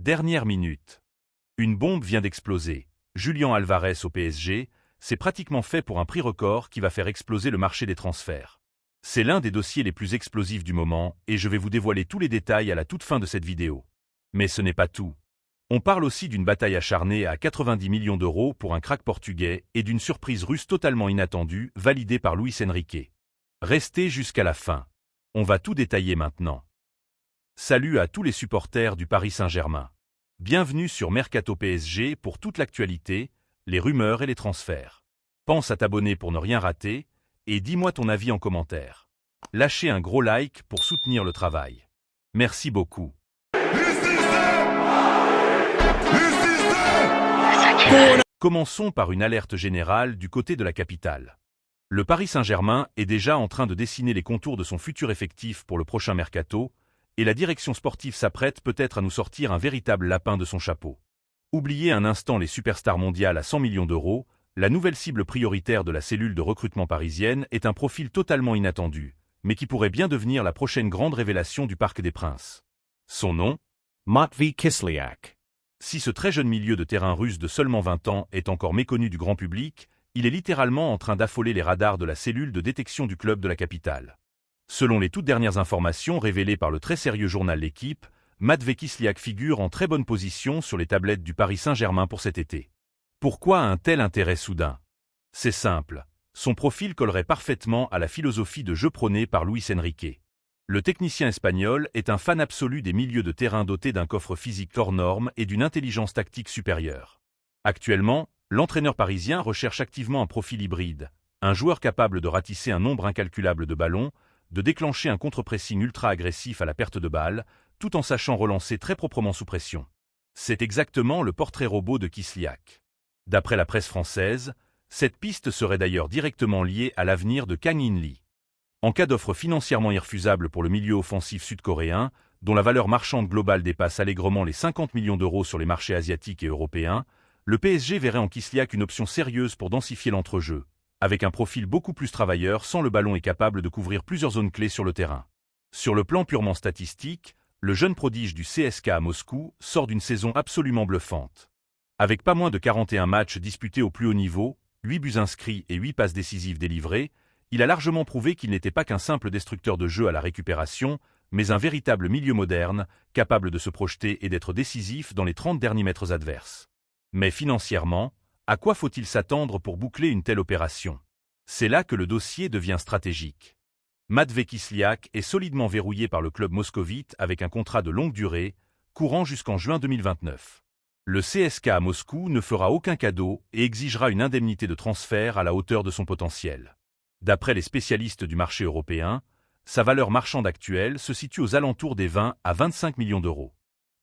Dernière minute. Une bombe vient d'exploser. Julián Álvarez au PSG, c'est pratiquement fait pour un prix record qui va faire exploser le marché des transferts. C'est l'un des dossiers les plus explosifs du moment et je vais vous dévoiler tous les détails à la toute fin de cette vidéo. Mais ce n'est pas tout. On parle aussi d'une bataille acharnée à 90 millions d'euros pour un crack portugais et d'une surprise russe totalement inattendue validée par Luis Enrique. Restez jusqu'à la fin. On va tout détailler maintenant. Salut à tous les supporters du Paris Saint-Germain. Bienvenue sur Mercato PSG pour toute l'actualité, les rumeurs et les transferts. Pense à t'abonner pour ne rien rater et dis-moi ton avis en commentaire. Lâchez un gros like pour soutenir le travail. Merci beaucoup. Commençons par une alerte générale du côté de la capitale. Le Paris Saint-Germain est déjà en train de dessiner les contours de son futur effectif pour le prochain mercato, et la direction sportive s'apprête peut-être à nous sortir un véritable lapin de son chapeau. Oubliez un instant les superstars mondiales à 100 millions d'euros, la nouvelle cible prioritaire de la cellule de recrutement parisienne est un profil totalement inattendu, mais qui pourrait bien devenir la prochaine grande révélation du Parc des Princes. Son nom ? Matvei Kislyak. Si ce très jeune milieu de terrain russe de seulement 20 ans est encore méconnu du grand public, il est littéralement en train d'affoler les radars de la cellule de détection du club de la capitale. Selon les toutes dernières informations révélées par le très sérieux journal L'Équipe, Matvei Kislyak figure en très bonne position sur les tablettes du Paris Saint-Germain pour cet été. Pourquoi un tel intérêt soudain ? C'est simple, son profil collerait parfaitement à la philosophie de jeu prônée par Luis Enrique. Le technicien espagnol est un fan absolu des milieux de terrain dotés d'un coffre physique hors norme et d'une intelligence tactique supérieure. Actuellement, l'entraîneur parisien recherche activement un profil hybride, un joueur capable de ratisser un nombre incalculable de ballons, de déclencher un contre-pressing ultra-agressif à la perte de balle, tout en sachant relancer très proprement sous pression. C'est exactement le portrait robot de Kislyak. D'après la presse française, cette piste serait d'ailleurs directement liée à l'avenir de Kang In-lee. En cas d'offre financièrement irrefusable pour le milieu offensif sud-coréen, dont la valeur marchande globale dépasse allègrement les 50 millions d'euros sur les marchés asiatiques et européens, le PSG verrait en Kislyak une option sérieuse pour densifier l'entrejeu, avec un profil beaucoup plus travailleur sans le ballon et capable de couvrir plusieurs zones clés sur le terrain. Sur le plan purement statistique, le jeune prodige du CSKA à Moscou sort d'une saison absolument bluffante. Avec pas moins de 41 matchs disputés au plus haut niveau, 8 buts inscrits et 8 passes décisives délivrées, il a largement prouvé qu'il n'était pas qu'un simple destructeur de jeu à la récupération, mais un véritable milieu moderne, capable de se projeter et d'être décisif dans les 30 derniers mètres adverses. Mais financièrement, à quoi faut-il s'attendre pour boucler une telle opération ? C'est là que le dossier devient stratégique. Matvei Kislyak est solidement verrouillé par le club moscovite avec un contrat de longue durée, courant jusqu'en juin 2029. Le CSKA à Moscou ne fera aucun cadeau et exigera une indemnité de transfert à la hauteur de son potentiel. D'après les spécialistes du marché européen, sa valeur marchande actuelle se situe aux alentours des 20 à 25 millions d'euros.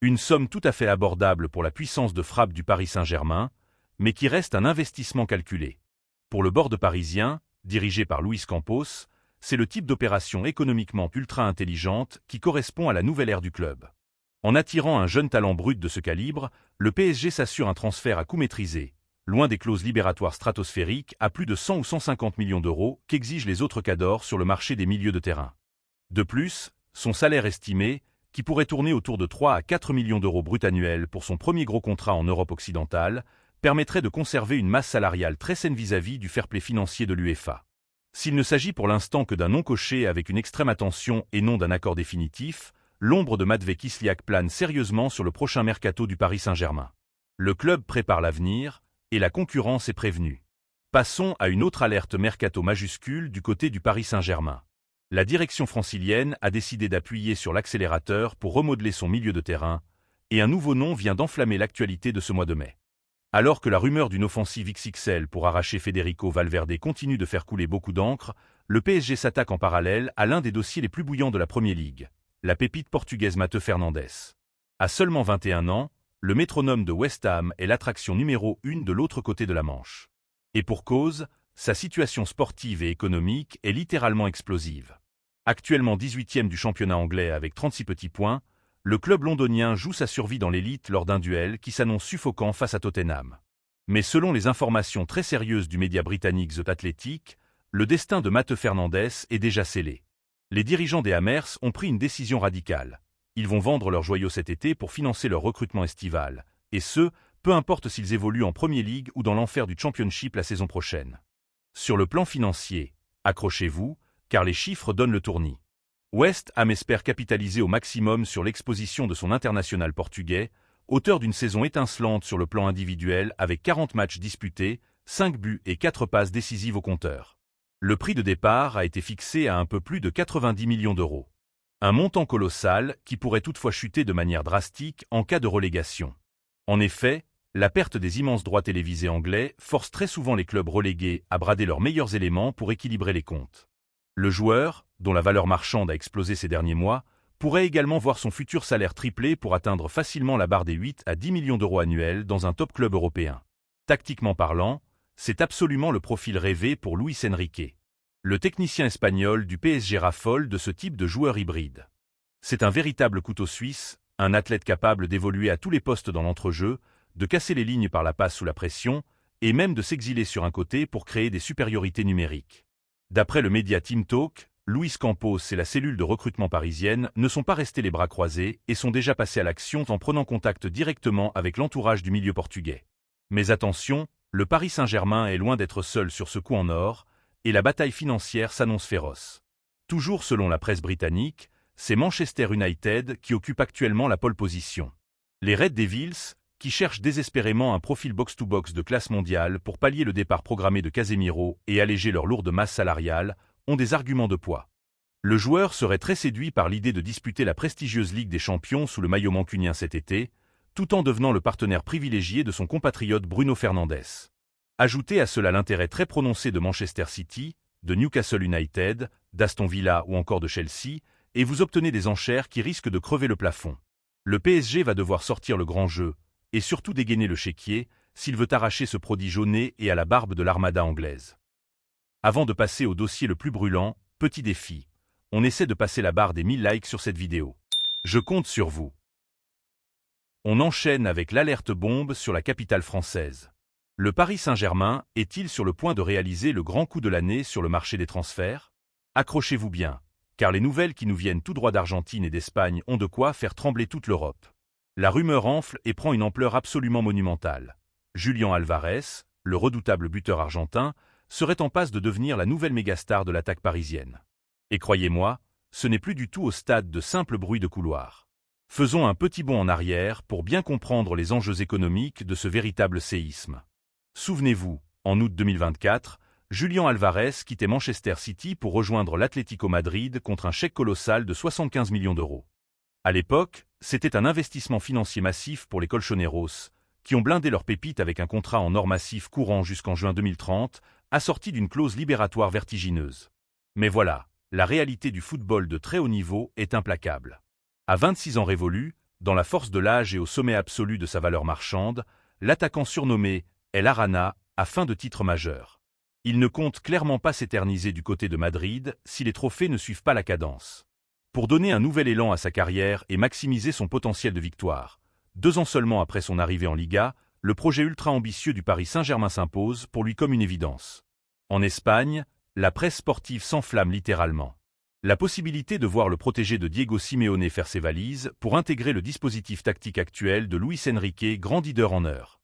Une somme tout à fait abordable pour la puissance de frappe du Paris Saint-Germain, mais qui reste un investissement calculé. Pour le board parisien, dirigé par Luis Campos, c'est le type d'opération économiquement ultra intelligente qui correspond à la nouvelle ère du club. En attirant un jeune talent brut de ce calibre, le PSG s'assure un transfert à coût maîtrisé, loin des clauses libératoires stratosphériques à plus de 100 ou 150 millions d'euros qu'exigent les autres cadors sur le marché des milieux de terrain. De plus, son salaire estimé, qui pourrait tourner autour de 3 à 4 millions d'euros brut annuels pour son premier gros contrat en Europe occidentale, permettrait de conserver une masse salariale très saine vis-à-vis du fair-play financier de l'UEFA. S'il ne s'agit pour l'instant que d'un nom coché avec une extrême attention et non d'un accord définitif, l'ombre de Matvei Kislyak plane sérieusement sur le prochain mercato du Paris Saint-Germain. Le club prépare l'avenir, et la concurrence est prévenue. Passons à une autre alerte mercato majuscule du côté du Paris Saint-Germain. La direction francilienne a décidé d'appuyer sur l'accélérateur pour remodeler son milieu de terrain, et un nouveau nom vient d'enflammer l'actualité de ce mois de mai. Alors que la rumeur d'une offensive XXL pour arracher Federico Valverde continue de faire couler beaucoup d'encre, le PSG s'attaque en parallèle à l'un des dossiers les plus bouillants de la Premier League, la pépite portugaise Matteo Fernandes. À seulement 21 ans, le métronome de West Ham est l'attraction numéro 1 de l'autre côté de la Manche. Et pour cause, sa situation sportive et économique est littéralement explosive. Actuellement 18e du championnat anglais avec 36 petits points, le club londonien joue sa survie dans l'élite lors d'un duel qui s'annonce suffocant face à Tottenham. Mais selon les informations très sérieuses du média britannique The Athletic, le destin de Matteo Fernandes est déjà scellé. Les dirigeants des Hammers ont pris une décision radicale. Ils vont vendre leurs joyaux cet été pour financer leur recrutement estival, et ce, peu importe s'ils évoluent en Premier League ou dans l'enfer du Championship la saison prochaine. Sur le plan financier, accrochez-vous, car les chiffres donnent le tournis. West Ham espère capitaliser au maximum sur l'exposition de son international portugais, auteur d'une saison étincelante sur le plan individuel avec 40 matchs disputés, 5 buts et 4 passes décisives au compteur. Le prix de départ a été fixé à un peu plus de 90 millions d'euros. Un montant colossal qui pourrait toutefois chuter de manière drastique en cas de relégation. En effet, la perte des immenses droits télévisés anglais force très souvent les clubs relégués à brader leurs meilleurs éléments pour équilibrer les comptes. Le joueur, dont la valeur marchande a explosé ces derniers mois, pourrait également voir son futur salaire tripler pour atteindre facilement la barre des 8 à 10 millions d'euros annuels dans un top club européen. Tactiquement parlant, c'est absolument le profil rêvé pour Luis Enrique. Le technicien espagnol du PSG raffole de ce type de joueur hybride. C'est un véritable couteau suisse, un athlète capable d'évoluer à tous les postes dans l'entrejeu, de casser les lignes par la passe sous la pression, et même de s'exiler sur un côté pour créer des supériorités numériques. D'après le média Team Talk, Luis Campos et la cellule de recrutement parisienne ne sont pas restés les bras croisés et sont déjà passés à l'action en prenant contact directement avec l'entourage du milieu portugais. Mais attention, le Paris Saint-Germain est loin d'être seul sur ce coup en or, et la bataille financière s'annonce féroce. Toujours selon la presse britannique, c'est Manchester United qui occupe actuellement la pole position. Les Red Devils, qui cherchent désespérément un profil box-to-box de classe mondiale pour pallier le départ programmé de Casemiro et alléger leur lourde masse salariale, ont des arguments de poids. Le joueur serait très séduit par l'idée de disputer la prestigieuse Ligue des Champions sous le maillot mancunien cet été, tout en devenant le partenaire privilégié de son compatriote Bruno Fernandes. Ajoutez à cela l'intérêt très prononcé de Manchester City, de Newcastle United, d'Aston Villa ou encore de Chelsea, et vous obtenez des enchères qui risquent de crever le plafond. Le PSG va devoir sortir le grand jeu, et surtout dégainer le chéquier, s'il veut arracher ce prodige au nez et à la barbe de l'armada anglaise. Avant de passer au dossier le plus brûlant, petit défi. On essaie de passer la barre des 1000 likes sur cette vidéo. Je compte sur vous. On enchaîne avec l'alerte bombe sur la capitale française. Le Paris Saint-Germain est-il sur le point de réaliser le grand coup de l'année sur le marché des transferts? Accrochez-vous bien, car les nouvelles qui nous viennent tout droit d'Argentine et d'Espagne ont de quoi faire trembler toute l'Europe. La rumeur enfle et prend une ampleur absolument monumentale. Julián Álvarez, le redoutable buteur argentin, serait en passe de devenir la nouvelle mégastar de l'attaque parisienne. Et croyez-moi, ce n'est plus du tout au stade de simple bruit de couloir. Faisons un petit bond en arrière pour bien comprendre les enjeux économiques de ce véritable séisme. Souvenez-vous, en août 2024, Julián Álvarez quittait Manchester City pour rejoindre l'Atlético Madrid contre un chèque colossal de 75 millions d'euros. À l'époque, c'était un investissement financier massif pour les Colchoneros, qui ont blindé leur pépite avec un contrat en or massif courant jusqu'en juin 2030, assorti d'une clause libératoire vertigineuse. Mais voilà, la réalité du football de très haut niveau est implacable. À 26 ans révolus, dans la force de l'âge et au sommet absolu de sa valeur marchande, l'attaquant surnommé El Arana a faim de titre majeur. Il ne compte clairement pas s'éterniser du côté de Madrid si les trophées ne suivent pas la cadence. Pour donner un nouvel élan à sa carrière et maximiser son potentiel de victoire, 2 ans seulement après son arrivée en Liga, le projet ultra-ambitieux du Paris Saint-Germain s'impose pour lui comme une évidence. En Espagne, la presse sportive s'enflamme littéralement. La possibilité de voir le protégé de Diego Simeone faire ses valises pour intégrer le dispositif tactique actuel de Luis Enrique grandit d'heure en heure.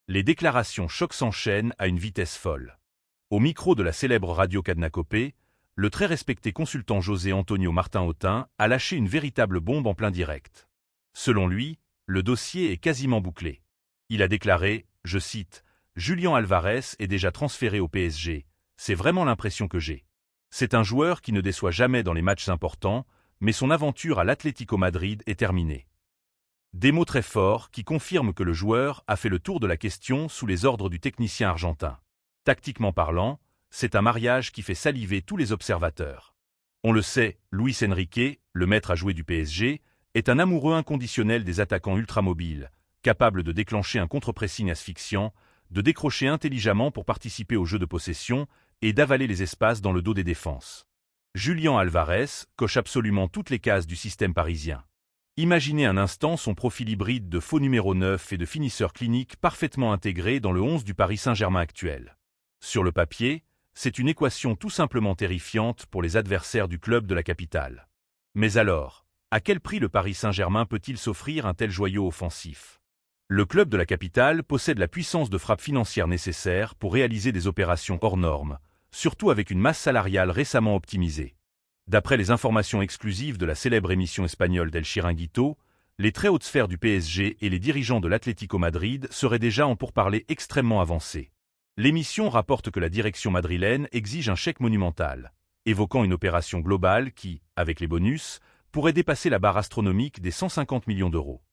Les déclarations choc s'enchaînent à une vitesse folle. Au micro de la célèbre radio Cadena Copé, le très respecté consultant José Antonio Martin-Autin a lâché une véritable bombe en plein direct. Selon lui, le dossier est quasiment bouclé. Il a déclaré, je cite, « Julián Álvarez est déjà transféré au PSG, c'est vraiment l'impression que j'ai. C'est un joueur qui ne déçoit jamais dans les matchs importants, mais son aventure à l'Atlético Madrid est terminée. » Des mots très forts qui confirment que le joueur a fait le tour de la question sous les ordres du technicien argentin. Tactiquement parlant, c'est un mariage qui fait saliver tous les observateurs. On le sait, Luis Enrique, le maître à jouer du PSG, est un amoureux inconditionnel des attaquants ultramobiles, capable de déclencher un contre-pressing asphyxiant, de décrocher intelligemment pour participer au jeu de possession et d'avaler les espaces dans le dos des défenses. Julián Álvarez coche absolument toutes les cases du système parisien. Imaginez un instant son profil hybride de faux numéro 9 et de finisseur clinique parfaitement intégré dans le 11 du Paris Saint-Germain actuel. Sur le papier, c'est une équation tout simplement terrifiante pour les adversaires du club de la capitale. Mais alors, À quel prix le Paris Saint-Germain peut-il s'offrir un tel joyau offensif? Le club de la capitale possède la puissance de frappe financière nécessaire pour réaliser des opérations hors normes, surtout avec une masse salariale récemment optimisée. D'après les informations exclusives de la célèbre émission espagnole d'El Chiringuito, les très hautes sphères du PSG et les dirigeants de l'Atlético Madrid seraient déjà en pourparlers extrêmement avancés. L'émission rapporte que la direction madrilène exige un chèque monumental, évoquant une opération globale qui, avec les bonus, pourrait dépasser la barre astronomique des 150 millions d'euros.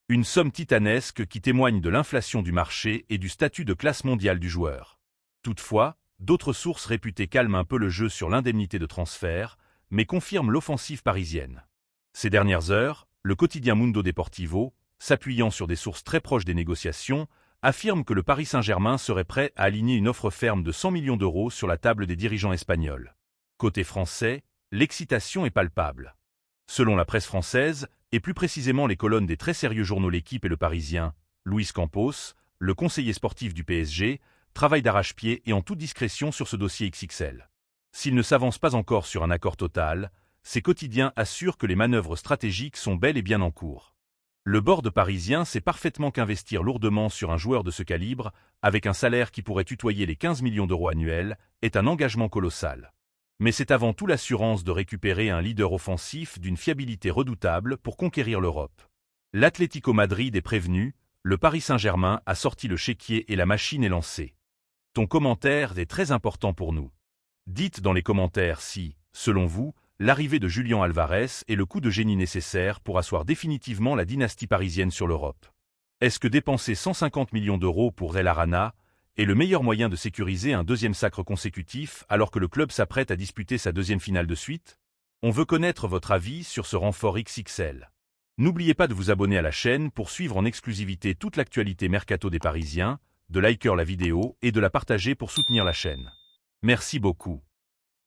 Une somme titanesque qui témoigne de l'inflation du marché et du statut de classe mondiale du joueur. Toutefois, d'autres sources réputées calment un peu le jeu sur l'indemnité de transfert, mais confirment l'offensive parisienne. Ces dernières heures, le quotidien Mundo Deportivo, s'appuyant sur des sources très proches des négociations, affirme que le Paris Saint-Germain serait prêt à aligner une offre ferme de 100 millions d'euros sur la table des dirigeants espagnols. Côté français, l'excitation est palpable. Selon la presse française, et plus précisément les colonnes des très sérieux journaux L'Équipe et Le Parisien, Luis Campos, le conseiller sportif du PSG, travaille d'arrache-pied et en toute discrétion sur ce dossier XXL. S'il ne s'avance pas encore sur un accord total, ces quotidiens assurent que les manœuvres stratégiques sont bel et bien en cours. Le board parisien sait parfaitement qu'investir lourdement sur un joueur de ce calibre, avec un salaire qui pourrait tutoyer les 15 millions d'euros annuels, est un engagement colossal. Mais c'est avant tout l'assurance de récupérer un leader offensif d'une fiabilité redoutable pour conquérir l'Europe. L'Atlético Madrid est prévenu, le Paris Saint-Germain a sorti le chéquier et la machine est lancée. Ton commentaire est très important pour nous. Dites dans les commentaires si, selon vous, l'arrivée de Julián Álvarez est le coup de génie nécessaire pour asseoir définitivement la dynastie parisienne sur l'Europe. Est-ce que dépenser 150 millions d'euros pour El Arana est le meilleur moyen de sécuriser un deuxième sacre consécutif alors que le club s'apprête à disputer sa deuxième finale de suite? On veut connaître votre avis sur ce renfort XXL. N'oubliez pas de vous abonner à la chaîne pour suivre en exclusivité toute l'actualité mercato des Parisiens, de liker la vidéo et de la partager pour soutenir la chaîne. Merci beaucoup.